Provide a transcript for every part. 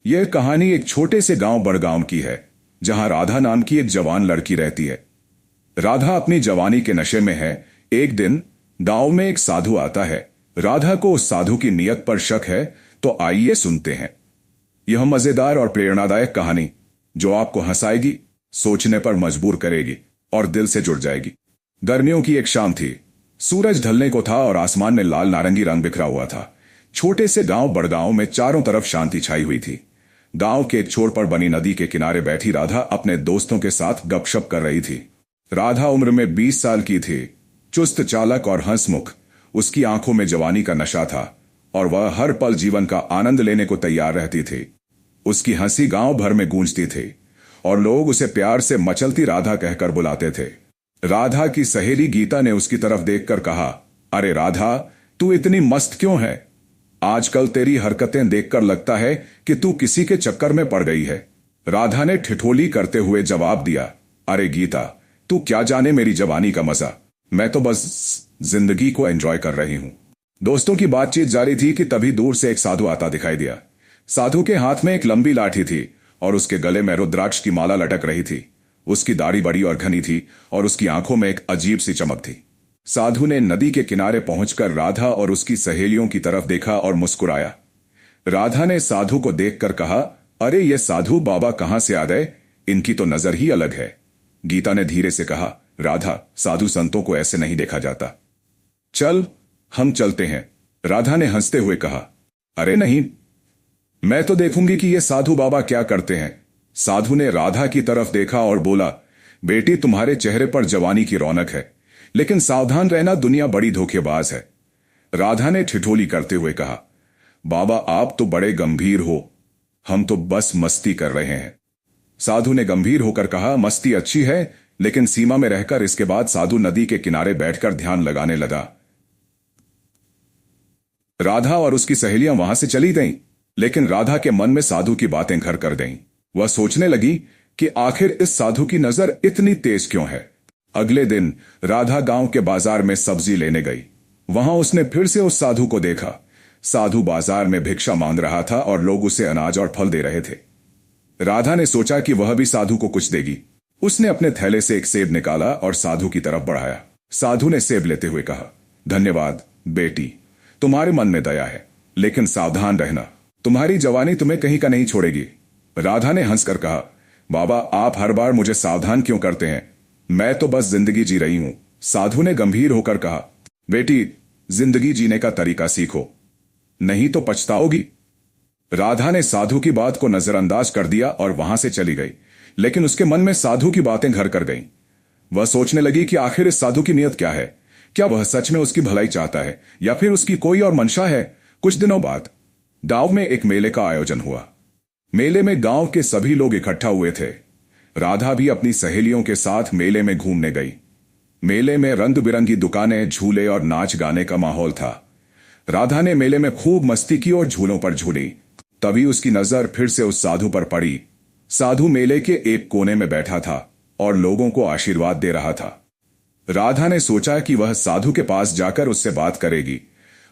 यह कहानी एक छोटे से गांव बड़गांव की है, जहां राधा नाम की एक जवान लड़की रहती है। राधा अपनी जवानी के नशे में है। एक दिन गांव में एक साधु आता है। राधा को उस साधु की नीयत पर शक है, तो आइए सुनते हैं यह मजेदार और प्रेरणादायक कहानी, जो आपको हंसाएगी, सोचने पर मजबूर करेगी और दिल से जुड़ जाएगी। गर्मियों की एक शाम थी। सूरज ढलने को था और आसमान में लाल नारंगी रंग बिखरा हुआ था। छोटे से गांव बड़गांव में चारों तरफ शांति छाई हुई थी। गांव के एक छोर पर बनी नदी के किनारे बैठी राधा अपने दोस्तों के साथ गपशप कर रही थी। राधा उम्र में 20 साल की थी, चुस्त चालक और हंसमुख। उसकी आंखों में जवानी का नशा था और वह हर पल जीवन का आनंद लेने को तैयार रहती थी। उसकी हंसी गांव भर में गूंजती थी और लोग उसे प्यार से मचलती राधा कहकर बुलाते थे। राधा की सहेली गीता ने उसकी तरफ देखकर कहा, अरे राधा, तू इतनी मस्त क्यों है? आजकल तेरी हरकतें देखकर लगता है कि तू किसी के चक्कर में पड़ गई है। राधा ने ठिठोली करते हुए जवाब दिया, अरे गीता, तू क्या जाने मेरी जवानी का मजा। मैं तो बस जिंदगी को एंजॉय कर रही हूं। दोस्तों की बातचीत जारी थी कि तभी दूर से एक साधु आता दिखाई दिया। साधु के हाथ में एक लंबी लाठी थी और उसके गले में रुद्राक्ष की माला लटक रही थी। उसकी दाढ़ी बड़ी और घनी थी और उसकी आंखों में एक अजीब सी चमक थी। साधु ने नदी के किनारे पहुंचकर राधा और उसकी सहेलियों की तरफ देखा और मुस्कुराया। राधा ने साधु को देखकर कहा, अरे ये साधु बाबा कहां से आ गए? इनकी तो नजर ही अलग है। गीता ने धीरे से कहा, राधा, साधु संतों को ऐसे नहीं देखा जाता। चल, हम चलते हैं। राधा ने हंसते हुए कहा, अरे नहीं, मैं तो देखूंगी कि ये साधु बाबा क्या करते हैं। साधु ने राधा की तरफ देखा और बोला, बेटी, तुम्हारे चेहरे पर जवानी की रौनक है, लेकिन सावधान रहना, दुनिया बड़ी धोखेबाज है। राधा ने ठिठोली करते हुए कहा, बाबा आप तो बड़े गंभीर हो, हम तो बस मस्ती कर रहे हैं। साधु ने गंभीर होकर कहा, मस्ती अच्छी है, लेकिन सीमा में रहकर। इसके बाद साधु नदी के किनारे बैठकर ध्यान लगाने लगा। राधा और उसकी सहेलियां वहां से चली गईं, लेकिन राधा के मन में साधु की बातें घर कर गईं। वह सोचने लगी कि आखिर इस साधु की नजर इतनी तेज क्यों है। अगले दिन राधा गांव के बाजार में सब्जी लेने गई। वहां उसने फिर से उस साधु को देखा। साधु बाजार में भिक्षा मांग रहा था और लोग उसे अनाज और फल दे रहे थे। राधा ने सोचा कि वह भी साधु को कुछ देगी। उसने अपने थैले से एक सेब निकाला और साधु की तरफ बढ़ाया। साधु ने सेब लेते हुए कहा, धन्यवाद बेटी, तुम्हारे मन में दया है, लेकिन सावधान रहना, तुम्हारी जवानी तुम्हें कहीं का नहीं छोड़ेगी। राधा ने हंसकर कहा, बाबा आप हर बार मुझे सावधान क्यों करते हैं? मैं तो बस जिंदगी जी रही हूं। साधु ने गंभीर होकर कहा, बेटी, जिंदगी जीने का तरीका सीखो, नहीं तो पछताओगी। राधा ने साधु की बात को नजरअंदाज कर दिया और वहां से चली गई, लेकिन उसके मन में साधु की बातें घर कर गईं। वह सोचने लगी कि आखिर इस साधु की नीयत क्या है। क्या वह सच में उसकी भलाई चाहता है या फिर उसकी कोई और मंशा है। कुछ दिनों बाद गांव में एक मेले का आयोजन हुआ। मेले में गांव के सभी लोग इकट्ठा हुए थे। राधा भी अपनी सहेलियों के साथ मेले में घूमने गई। मेले में रंग बिरंगी दुकानें, झूले और नाच गाने का माहौल था। राधा ने मेले में खूब मस्ती की और झूलों पर झूली। तभी उसकी नजर फिर से उस साधु पर पड़ी। साधु मेले के एक कोने में बैठा था और लोगों को आशीर्वाद दे रहा था। राधा ने सोचा कि वह साधु के पास जाकर उससे बात करेगी।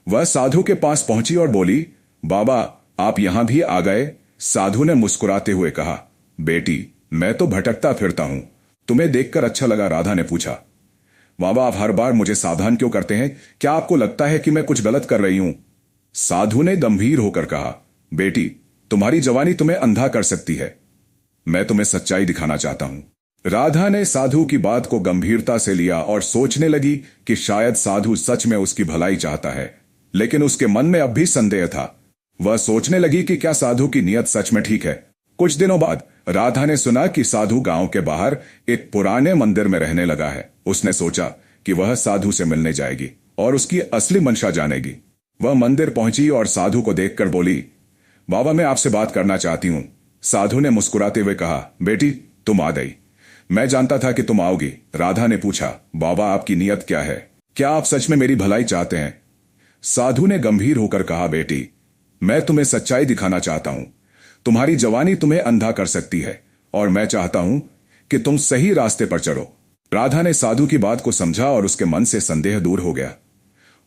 वह साधु के पास पहुंची और बोली, बाबा आप यहां भी आ गए? साधु ने मुस्कुराते हुए कहा, बेटी, मैं तो भटकता फिरता हूं, तुम्हें देखकर अच्छा लगा। राधा ने पूछा, बाबा आप हर बार मुझे सावधान क्यों करते हैं? क्या आपको लगता है कि मैं कुछ गलत कर रही हूं? साधु ने गंभीर होकर कहा, बेटी, तुम्हारी जवानी तुम्हें अंधा कर सकती है, मैं तुम्हें सच्चाई दिखाना चाहता हूं। राधा ने साधु की बात को गंभीरता से लिया और सोचने लगी कि शायद साधु सच में उसकी भलाई चाहता है, लेकिन उसके मन में अब भी संदेह था। वह सोचने लगी कि क्या साधु की नीयत सच में ठीक है। कुछ दिनों बाद राधा ने सुना कि साधु गांव के बाहर एक पुराने मंदिर में रहने लगा है। उसने सोचा कि वह साधु से मिलने जाएगी और उसकी असली मंशा जानेगी। वह मंदिर पहुंची और साधु को देखकर बोली, बाबा मैं आपसे बात करना चाहती हूं। साधु ने मुस्कुराते हुए कहा, बेटी तुम आ गई, मैं जानता था कि तुम आओगी। राधा ने पूछा, बाबा आपकी नीयत क्या है? क्या आप सच में मेरी भलाई चाहते हैं? साधु ने गंभीर होकर कहा, बेटी मैं तुम्हें सच्चाई दिखाना चाहता हूं। तुम्हारी जवानी तुम्हें अंधा कर सकती है और मैं चाहता हूं कि तुम सही रास्ते पर चलो। राधा ने साधु की बात को समझा और उसके मन से संदेह दूर हो गया।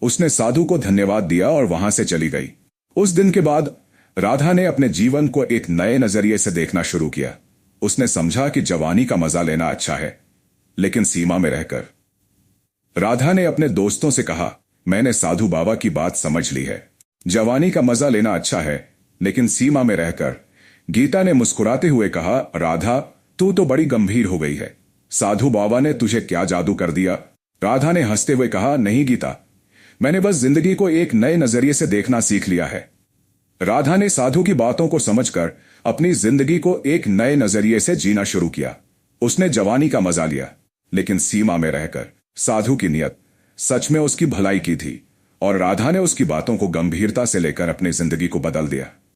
उसने साधु को धन्यवाद दिया और वहां से चली गई। उस दिन के बाद राधा ने अपने जीवन को एक नए नजरिए से देखना शुरू किया। उसने समझा कि जवानी का मजा लेना अच्छा है, लेकिन सीमा में रहकर। राधा ने अपने दोस्तों से कहा, मैंने साधु बाबा की बात समझ ली है। जवानी का मजा लेना अच्छा है, लेकिन सीमा में रहकर। गीता ने मुस्कुराते हुए कहा, राधा, तू तो बड़ी गंभीर हो गई है। साधु बाबा ने तुझे क्या जादू कर दिया? राधा ने हंसते हुए कहा, नहीं गीता, मैंने बस जिंदगी को एक नए नजरिए से देखना सीख लिया है। राधा ने साधु की बातों को समझकर अपनी जिंदगी को एक नए नजरिए से जीना शुरू किया। उसने जवानी का मजा लिया, लेकिन सीमा में रहकर। साधु की नियत सच में उसकी भलाई की थी, और राधा ने उसकी बातों को गंभीरता से लेकर अपनी जिंदगी को बदल दिया।